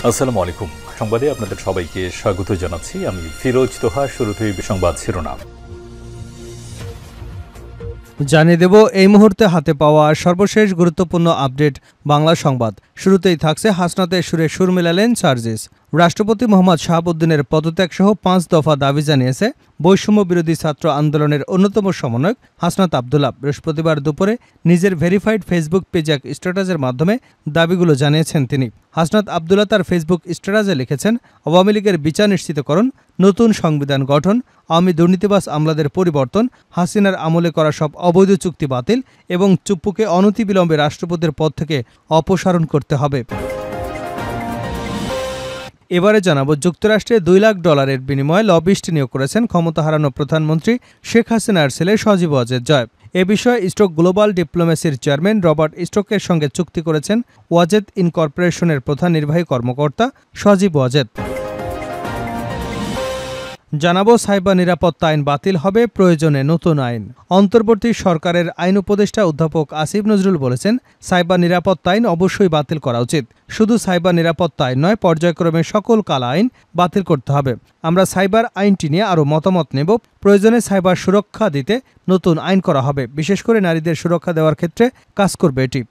আসসালামু আলাইকুম। সংবাদে আপনাদের সবাইকে স্বাগত জানাচ্ছি। আমি ফিরোজ তোহা। শুরুতেই সংবাদ শিরোনাম জানিয়ে দেব এই মুহূর্তে হাতে পাওয়া সর্বশেষ গুরুত্বপূর্ণ আপডেট বাংলা সংবাদ। শুরুতেই থাকছে হাসনাতের সুরে সুর মেলালেন সার্জিস। রাষ্ট্রপতি মোহাম্মদ শাহাবুদ্দিনের পদত্যাগ সহ 5 দফা দাবি জানিয়েছে বৈষম্য বিরোধী ছাত্র আন্দোলনের অন্যতম সমন্বয়ক হাসনাত আবদুল্লাহ। বৃহস্পতিবার দুপুরে নিজের ভেরিফাইড ফেসবুক পেজে এক স্ট্যাটাসের মাধ্যমে দাবিগুলো জানিয়েছেন তিনি। হাসনাত আবদুল্লাহ তার ফেসবুক স্ট্যাটাসে লিখেছেন, আওয়ামী লীগের বিচার নিশ্চিতকরণ, নতুন সংবিধান গঠন, আওয়ামী দুর্নীতিবাজ আমলাদের পরিবর্তন, হাসিনার আমলে করা সব অবৈধ চুক্তি বাতিল এবং চুপ্পুকে অনতিবিলম্বে রাষ্ট্রপতির পদ থেকে অপসারণ করতে হবে। এবারে জানাবো, যুক্তরাষ্ট্রে $2 লাখ বিনিময়ে লবিস্ট নিয়োগ করেছেন ক্ষমতা হারানো প্রধানমন্ত্রী শেখ হাসিনার ছেলে সজীব ওয়াজেদ জয়। এ বিষয়ে স্ট্রোক গ্লোবাল ডিপ্লোমেসির চেয়ারম্যান রবার্ট স্ট্রোকের সঙ্গে চুক্তি করেছেন ওয়াজেদ ইনকর্পোরেশনের প্রধান নির্বাহী কর্মকর্তা সজীব ওয়াজেদ। জানাবো, সাইবার নিরাপত্তা আইন বাতিল হবে, প্রয়োজনে নতুন আইন। অন্তর্বর্তী সরকারের আইন উপদেষ্টা অধ্যাপক আসিফ নজরুল বলেছেন, সাইবার নিরাপত্তা আইন অবশ্যই বাতিল করা উচিত। শুধু সাইবার নিরাপত্তা আইন নয়, পর্যায়ক্রমে সকল কালা আইন বাতিল করতে হবে। আমরা সাইবার আইনটি নিয়ে আরও মতামত নেব। প্রয়োজনে সাইবার সুরক্ষা দিতে নতুন আইন করা হবে। বিশেষ করে নারীদের সুরক্ষা দেওয়ার ক্ষেত্রে কাজ করবে এটি।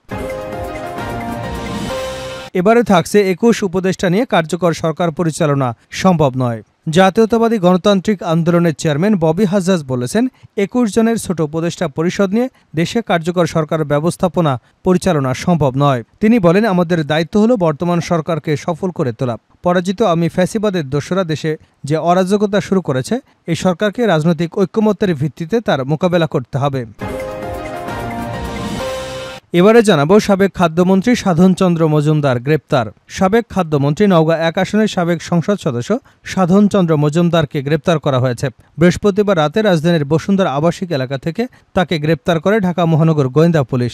এবারে থাকছে 21 উপদেষ্টা নিয়ে কার্যকর সরকার পরিচালনা সম্ভব নয়। জাতীয়তাবাদী গণতান্ত্রিক আন্দোলনের চেয়ারম্যান ববি হাজ্জাজ বলেছেন, 21 জনের ছোট উপদেষ্টা পরিষদ নিয়ে দেশে কার্যকর সরকার ব্যবস্থাপনা পরিচালনা সম্ভব নয়। তিনি বলেন, আমাদের দায়িত্ব হলো বর্তমান সরকারকে সফল করে তোলা। পরাজিত আমি ফ্যাসিবাদের দোসরা দেশে যে অরাজকতা শুরু করেছে, এই সরকারকে রাজনৈতিক ঐক্যমত্যের ভিত্তিতে তার মোকাবেলা করতে হবে। এবারে জানাবো, সাবেক খাদ্যমন্ত্রী সাধন চন্দ্র মজুমদার গ্রেপ্তার। সাবেক খাদ্যমন্ত্রী নওগাঁ 1 আসনের সাবেক সংসদ সদস্য সাধন চন্দ্র মজুমদারকে গ্রেপ্তার করা হয়েছে। বৃহস্পতিবার রাতে রাজধানীর বসুন্ধরা আবাসিক এলাকা থেকে তাকে গ্রেপ্তার করে ঢাকা মহানগর গোয়েন্দা পুলিশ।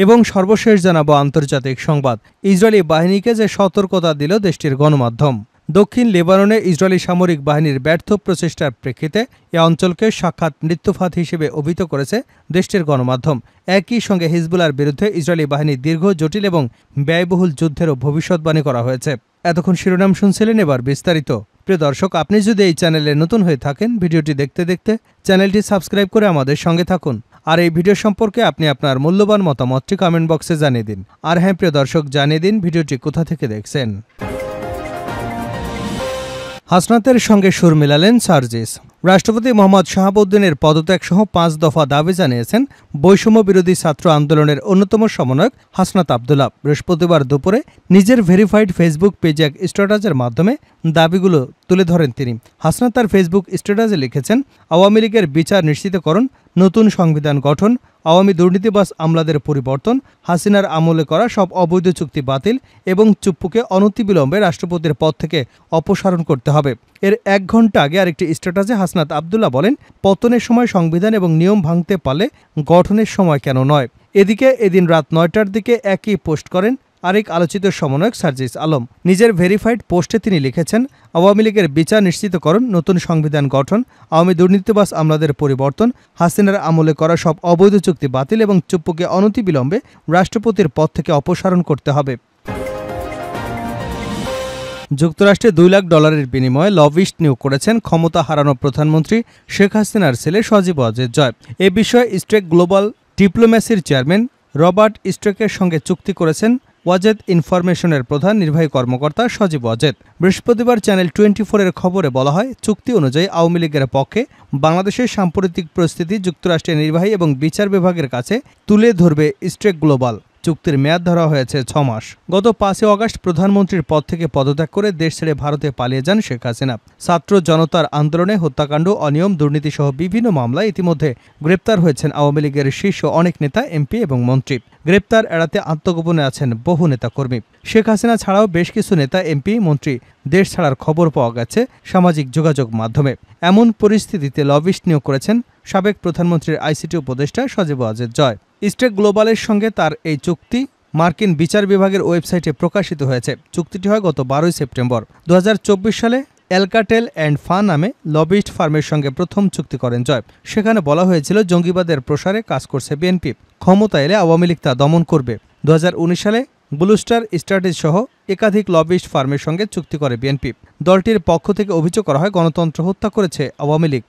এবং সর্বশেষ জানাবো আন্তর্জাতিক সংবাদ। ইসরায়েলি বাহিনীকে যে সতর্কতা দিল দেশটির গণমাধ্যম। দক্ষিণ লেবাননে ইসরায়েলি সামরিক বাহিনীর ব্যর্থ প্রচেষ্টার প্রেক্ষিতে এ অঞ্চলকে সাক্ষাৎ মৃত্যুফাত হিসেবে অভিহিত করেছে দেশটির গণমাধ্যম। একই সঙ্গে হিজবুল্লাহর বিরুদ্ধে ইসরায়েলি বাহিনীর দীর্ঘ, জটিল এবং ব্যয়বহুল যুদ্ধেরও ভবিষ্যৎবাণী করা হয়েছে। এতক্ষণ শিরোনাম শুনছিলেন, এবার বিস্তারিত। প্রিয় দর্শক, আপনি যদি এই চ্যানেলে নতুন হয়ে থাকেন, ভিডিওটি দেখতে দেখতে চ্যানেলটি সাবস্ক্রাইব করে আমাদের সঙ্গে থাকুন। আর এই ভিডিও সম্পর্কে আপনি আপনার মূল্যবান মতামতটি কমেন্ট বক্সে জানিয়ে দিন। আর হ্যাঁ প্রিয় দর্শক, জানিয়ে দিন ভিডিওটি কোথা থেকে দেখছেন। হাসনাতের সঙ্গে সুর মেলালেন সার্জিস। রাষ্ট্রপতি মোহাম্মদ শাহাবুদ্দিনের পদত্যাগ সহ 5 দফা দাবি জানিয়েছেন বৈষম্য বিরোধী ছাত্র আন্দোলনের অন্যতম সমন্বয়ক হাসনাত আবদুল্লাহ। বৃহস্পতিবার দুপুরে নিজের ভেরিফাইড ফেসবুক পেজে এক স্ট্যাটাসের মাধ্যমে দাবিগুলো তুলে ধরেন তিনি। হাসনাত তার ফেসবুক স্ট্যাটাসে লিখেছেন, আওয়ামী লীগের বিচার নিশ্চিতকরণ, নতুন সংবিধান গঠন, আওয়ামী দুর্নীতিবাজ আমলাদের পরিবর্তন, হাসিনার আমলে করা সব অবৈধ চুক্তি বাতিল এবং চুপ্পুকে অনতিবিলম্বে রাষ্ট্রপতির পদ থেকে অপসারণ করতে হবে। এর 1 ঘণ্টা আগে আরেকটি স্ট্যাটাসে হাসনাত আবদুল্লাহ বলেন, পতনের সময় সংবিধান এবং নিয়ম ভাঙতে পারলে গঠনের সময় কেন নয়। এদিকে এদিন রাত 9টার দিকে একই পোস্ট করেন আরেক আলোচিত সমন্বয়ক সার্জিস আলম। নিজের ভেরিফাইড পোস্টে তিনি লিখেছেন, আওয়ামী লীগের বিচার নিশ্চিতকরণ, নতুন সংবিধান গঠন, আওয়ামী দুর্নীতিবাজ আমলাদের পরিবর্তন, হাসিনার আমলে করা সব অবৈধ চুক্তি বাতিল এবং চুপ্পুকে অনতিবিলম্বে রাষ্ট্রপতির পদ থেকে অপসারণ করতে হবে। যুক্তরাষ্ট্রে $2 লাখ বিনিময়ে লবিস্ট নিয়োগ করেছেন ক্ষমতা হারানো প্রধানমন্ত্রী শেখ হাসিনার ছেলে সজীব ওয়াজেদ জয়। এ বিষয়ে স্ট্রোক গ্লোবাল ডিপ্লোমেসির চেয়ারম্যান রবার্ট স্ট্রোকের সঙ্গে চুক্তি করেছেন ওয়াজেদ ইনফরমেশনের প্রধান নির্বাহী কর্মকর্তা সজীব ওয়াজেদ। বৃহস্পতিবার চ্যানেল 24-এর খবরে বলা হয়, চুক্তি অনুযায়ী আওয়ামী লীগের পক্ষে বাংলাদেশের সাম্প্রতিক পরিস্থিতি যুক্তরাষ্ট্রের নির্বাহী এবং বিচার বিভাগের কাছে তুলে ধরবে স্ট্রোক গ্লোবাল। চুক্তির মেয়াদ ধরা হয়েছে 6 মাস। গত 5 আগস্ট প্রধানমন্ত্রীর পদ থেকে পদত্যাগ করে দেশ ছেড়ে ভারতে পালিয়ে যান শেখ হাসিনা। ছাত্র জনতার আন্দোলনে হত্যাকাণ্ড, অনিয়ম, দুর্নীতি সহ বিভিন্ন মামলায় ইতিমধ্যে গ্রেপ্তার হয়েছেন আওয়ামী লীগের শীর্ষ অনেক নেতা, এমপি এবং মন্ত্রী। গ্রেপ্তার এড়াতে আত্মগোপনে আছেন বহু নেতাকর্মী। শেখ হাসিনা ছাড়াও বেশ কিছু নেতা, এমপি, মন্ত্রী দেশ ছাড়ার খবর পাওয়া গেছে সামাজিক যোগাযোগ মাধ্যমে। এমন পরিস্থিতিতে লবিস্ট নিয়োগ করেছেন সাবেক প্রধানমন্ত্রীর আইসিটি উপদেষ্টা সজীব ওয়াজেদ জয়। স্ট্রোক গ্লোবালের সঙ্গে তার এই চুক্তি মার্কিন বিচার বিভাগের ওয়েবসাইটে প্রকাশিত হয়েছে। চুক্তিটি হয় গত 12 সেপ্টেম্বর। 2024 সালে অ্যালকাটেল অ্যান্ড ফান নামে লবিস্ট ফার্মের সঙ্গে প্রথম চুক্তি করেন জয়। সেখানে বলা হয়েছিল, জঙ্গিবাদের প্রসারে কাজ করছে বিএনপি, ক্ষমতা এলে আওয়ামী লীগ তা দমন করবে। 2019 সালে ব্লু স্টার স্ট্র্যাটেজি সহ একাধিক লবিস্ট ফার্মের সঙ্গে চুক্তি করে বিএনপি। দলটির পক্ষ থেকে অভিযোগ করা হয় গণতন্ত্র হত্যা করেছে আওয়ামী লীগ।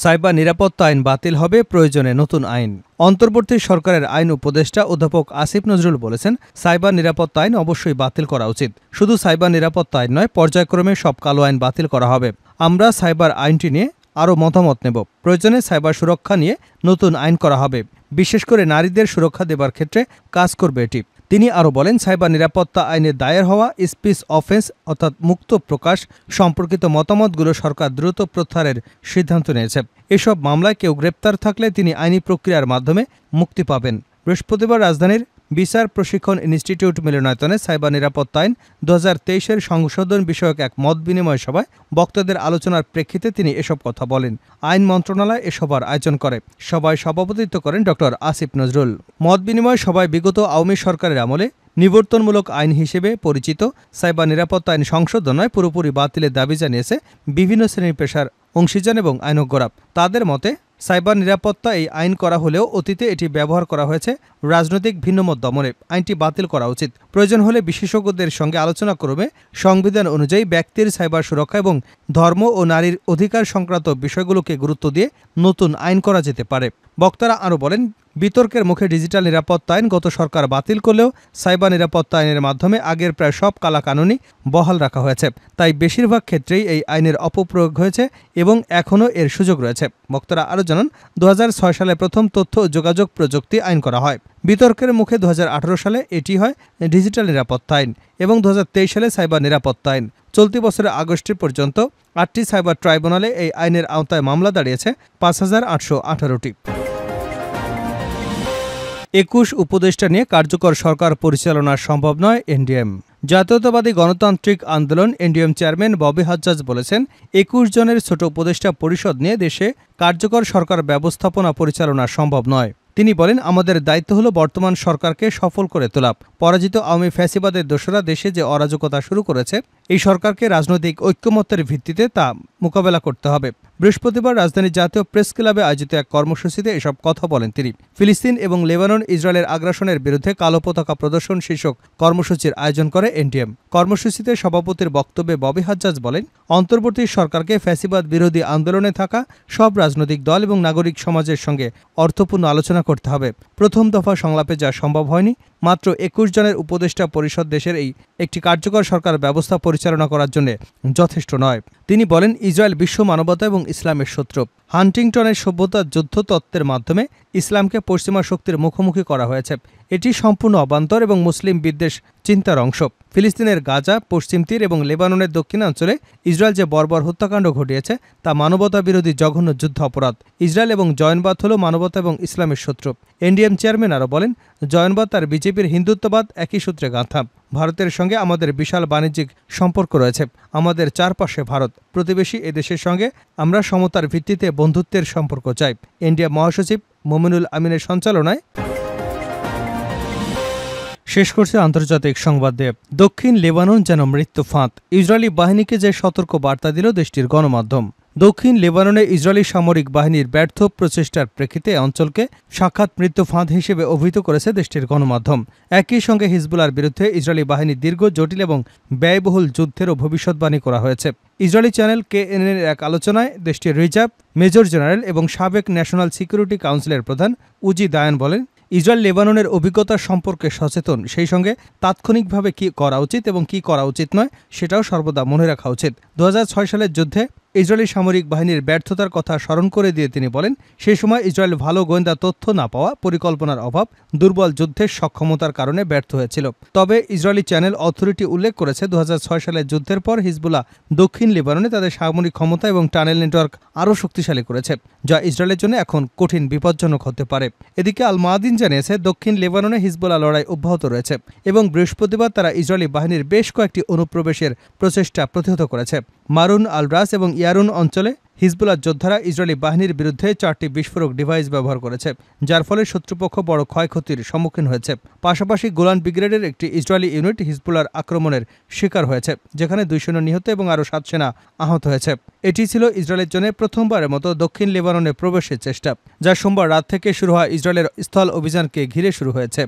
সাইবার নিরাপত্তা আইন বাতিল হবে, প্রয়োজনে নতুন আইন। অন্তর্বর্তী সরকারের আইন উপদেষ্টা অধ্যাপক আসিফ নজরুল বলেছেন, সাইবার নিরাপত্তা আইন অবশ্যই বাতিল করা উচিত। শুধু সাইবার নিরাপত্তা আইন নয়, পর্যায়ক্রমে সব কালো আইন বাতিল করা হবে। আমরা সাইবার আইনটি নিয়ে আরও মতামত নেব। প্রয়োজনে সাইবার সুরক্ষা নিয়ে নতুন আইন করা হবে। বিশেষ করে নারীদের সুরক্ষা দেবার ক্ষেত্রে কাজ করবে এটি। তিনি আরও বলেন, সাইবার নিরাপত্তা আইনে দায়ের হওয়া স্পিচ অফেন্স অর্থাৎ মুক্ত প্রকাশ সম্পর্কিত মতামতগুলো সরকার দ্রুত প্রত্যাহারের সিদ্ধান্ত নিয়েছে। এসব মামলায় কেউ গ্রেপ্তার থাকলে তিনি আইনি প্রক্রিয়ার মাধ্যমে মুক্তি পাবেন। বৃহস্পতিবার রাজধানীর বিচার প্রশিক্ষণ ইনস্টিটিউট মিলনায়তনে সাইবার নিরাপত্তা আইন 2023-এর সংশোধন বিষয়ক এক মত বিনিময় সভায় বক্তাদের আলোচনার প্রেক্ষিতে তিনি এসব কথা বলেন। আইন মন্ত্রণালয় এ সভার আয়োজন করে। সভায় সভাপতিত্ব করেন ড আসিফ নজরুল। মত বিনিময় সভায় বিগত আওয়ামী সরকারের আমলে নিবর্তনমূলক আইন হিসেবে পরিচিত সাইবার নিরাপত্তা আইন সংশোধন নয়, পুরোপুরি বাতিলের দাবি জানিয়েছে বিভিন্ন শ্রেণী পেশার অংশীজন এবং আইনজ্ঞরা। তাদের মতে, সাইবার নিরাপত্তা এই আইন করা হলেও অতীতে এটি ব্যবহার করা হয়েছে রাজনৈতিক ভিন্নমত দমনে। আইনটি বাতিল করা উচিত। প্রয়োজন হলে বিশেষজ্ঞদের সঙ্গে আলোচনা করবে। সংবিধান অনুযায়ী ব্যক্তির সাইবার সুরক্ষা এবং ধর্ম ও নারীর অধিকার সংক্রান্ত বিষয়গুলোকে গুরুত্ব দিয়ে নতুন আইন করা যেতে পারে। বক্তারা আরও বলেন, বিতর্কের মুখে ডিজিটাল নিরাপত্তা আইন গত সরকার বাতিল করলেও সাইবার নিরাপত্তা আইনের মাধ্যমে আগের প্রায় সব কালাকানুনই বহাল রাখা হয়েছে। তাই বেশিরভাগ ক্ষেত্রেই এই আইনের অপপ্রয়োগ হয়েছে এবং এখনও এর সুযোগ রয়েছে। বক্তারা আরও জানান, 2006 সালে প্রথম তথ্য ও যোগাযোগ প্রযুক্তি আইন করা হয়। বিতর্কের মুখে 2018 সালে এটি হয় ডিজিটাল নিরাপত্তা আইন এবং 2023 সালে সাইবার নিরাপত্তা আইন। চলতি বছরের আগস্ট পর্যন্ত 8টি সাইবার ট্রাইব্যুনালে এই আইনের আওতায় মামলা দাঁড়িয়েছে 5818টি। 21 উপদেষ্টা নিয়ে কার্যকর সরকার পরিচালনা সম্ভব নয়, এনডিএম। জাতীয়তাবাদী গণতান্ত্রিক আন্দোলন এনডিএম চেয়ারম্যান ববি হাজ্জাজ বলেছেন, 21 জনের ছোট উপদেষ্টা পরিষদ নিয়ে দেশে কার্যকর সরকার ব্যবস্থাপনা পরিচালনা সম্ভব নয়। তিনি বলেন, আমাদের দায়িত্ব হলো বর্তমান সরকারকে সফল করে তোলা। পরাজিত আওয়ামী ফ্যাসিবাদের দোসরা দেশে যে অরাজকতা শুরু করেছে, এই সরকারকে রাজনৈতিক ঐক্যমত্যের ভিত্তিতে তা মোকাবেলা করতে হবে। বৃহস্পতিবার রাজধানীর জাতীয় প্রেস ক্লাবে আয়োজিত এক কর্মসূচিতে এসব কথা বলেন তিনি। ফিলিস্তিন এবং লেবানন ইসরায়েলের আগ্রাসনের বিরুদ্ধে কালো পতাকা প্রদর্শন শীর্ষক কর্মসূচির আয়োজন করে এনডিএম। কর্মসূচিতে সভাপতির বক্তব্যে ববি হাজ্জাজ বলেন, অন্তর্বর্তী সরকারকে ফ্যাসিবাদ বিরোধী আন্দোলনে থাকা সব রাজনৈতিক দল এবং নাগরিক সমাজের সঙ্গে অর্থপূর্ণ আলোচনা করতে হবে। প্রথম দফা সংলাপে যা সম্ভব হয়নি, মাত্র 21 জনের উপদেষ্টা পরিষদ দেশের এই একটি কার্যকর সরকার ব্যবস্থা পরিচালনা করার জন্য যথেষ্ট নয়। তিনি বলেন, ইসরায়েল বিশ্ব মানবতা এবং ইসলামের শত্রু। হান্টিংটনের সভ্যতার যুদ্ধ তত্ত্বের মাধ্যমে ইসলামকে পশ্চিমা শক্তির মুখোমুখি করা হয়েছে। এটি সম্পূর্ণ অবান্তর এবং মুসলিম বিদ্বেষ চিন্তার অংশ। ফিলিস্তিনের গাজা, পশ্চিম তীর এবং লেবাননের দক্ষিণাঞ্চলে ইসরায়েল যে বর্বর হত্যাকাণ্ড ঘটিয়েছে তা মানবতা বিরোধী জঘন্য যুদ্ধ অপরাধ। ইসরায়েল এবং জয়নবাদ হল মানবতা এবং ইসলামের শত্রু। এনডিএম চেয়ারম্যান আরও বলেন, জয়নবাদ আর বিজেপির হিন্দুত্ববাদ একই সূত্রে গাঁথা। ভারতের সঙ্গে আমাদের বিশাল বাণিজ্যিক সম্পর্ক রয়েছে। আমাদের চারপাশে ভারত, প্রতিবেশী এদেশের সঙ্গে আমরা সমতার ভিত্তিতে বন্ধুত্বের সম্পর্ক চাই। এনডিএম মহাসচিব মোমিনুল আমিনের সঞ্চালনায় শেষ করছে আন্তর্জাতিক সংবাদ দিয়ে। দক্ষিণ লেবানন যেন মৃত্যু ফাঁদ, ইসরায়েলি বাহিনীকে যে সতর্ক বার্তা দিল দেশটির গণমাধ্যম। দক্ষিণ লেবাননে ইসরায়েলি সামরিক বাহিনীর ব্যর্থ প্রচেষ্টার প্রেক্ষিতে অঞ্চলকে সাক্ষাৎ মৃত্যু ফাঁদ হিসেবে অভিহিত করেছে দেশটির গণমাধ্যম। একই সঙ্গে হিজবুলার বিরুদ্ধে ইসরায়েলি বাহিনীর দীর্ঘ, জটিল এবং ব্যয়বহুল যুদ্ধেরও ভবিষ্যৎবাণী করা হয়েছে। ইসরায়েলি চ্যানেল KNN-এর এক আলোচনায় দেশটির রিজার্ভ মেজর জেনারেল এবং সাবেক ন্যাশনাল সিকিউরিটি কাউন্সিলের প্রধান উজি দায়ান বলেন, ইসরায়েল লেবাননের অভিজ্ঞতা সম্পর্কে সচেতন, সেই সঙ্গে তাৎক্ষণিকভাবে কী করা উচিত এবং কী করা উচিত নয় সেটাও সর্বদা মনে রাখা উচিত। 2006 সালের যুদ্ধে ইসরায়েলি সামরিক বাহিনীর ব্যর্থতার কথা স্মরণ করে দিয়ে তিনি বলেন, সেই সময় ইসরায়েল ভালো গোয়েন্দা তথ্য না পাওয়া, পরিকল্পনার অভাব, দুর্বল যুদ্ধের সক্ষমতার কারণে ব্যর্থ হয়েছিল। তবে ইসরায়েলি চ্যানেল অথরিটি উল্লেখ করেছে, 2006 সালের যুদ্ধের পর হিজবুল্লাহ দক্ষিণ লেবাননে তাদের সামরিক ক্ষমতা এবং টানেল নেটওয়ার্ক আরও শক্তিশালী করেছে, যা ইসরায়েলের জন্য এখন কঠিন বিপজ্জনক হতে পারে। এদিকে আল মাদিন জানিয়েছে, দক্ষিণ লেবাননে হিজবুল্লাহ লড়াই অব্যাহত রয়েছে এবং বৃহস্পতিবার তারা ইসরায়েলি বাহিনীর বেশ কয়েকটি অনুপ্রবেশের প্রচেষ্টা প্রতিহত করেছে। মারুন আল রাস এবং ইয়ারুন অঞ্চলে হিজবুল্লাহ যোদ্ধারা ইসরায়েলি বাহিনীর বিরুদ্ধে 4টি বিস্ফোরক ডিভাইস ব্যবহার করেছে, যার ফলে শত্রুপক্ষ বড় ক্ষয়ক্ষতির সম্মুখীন হয়েছে। পাশাপাশি গোলান ব্রিগেডের একটি ইসরায়েলি ইউনিট হিজবুল্লাহর আক্রমণের শিকার হয়েছে, যেখানে 2 সেনা নিহত এবং আরও 7 সেনা আহত হয়েছে। এটি ছিল ইসরায়েলের জন্য প্রথমবারের মতো দক্ষিণ লেবাননে প্রবেশের চেষ্টা, যা সোমবার রাত থেকে শুরু হওয়া ইসরায়েলের স্থল অভিযানকে ঘিরে শুরু হয়েছে।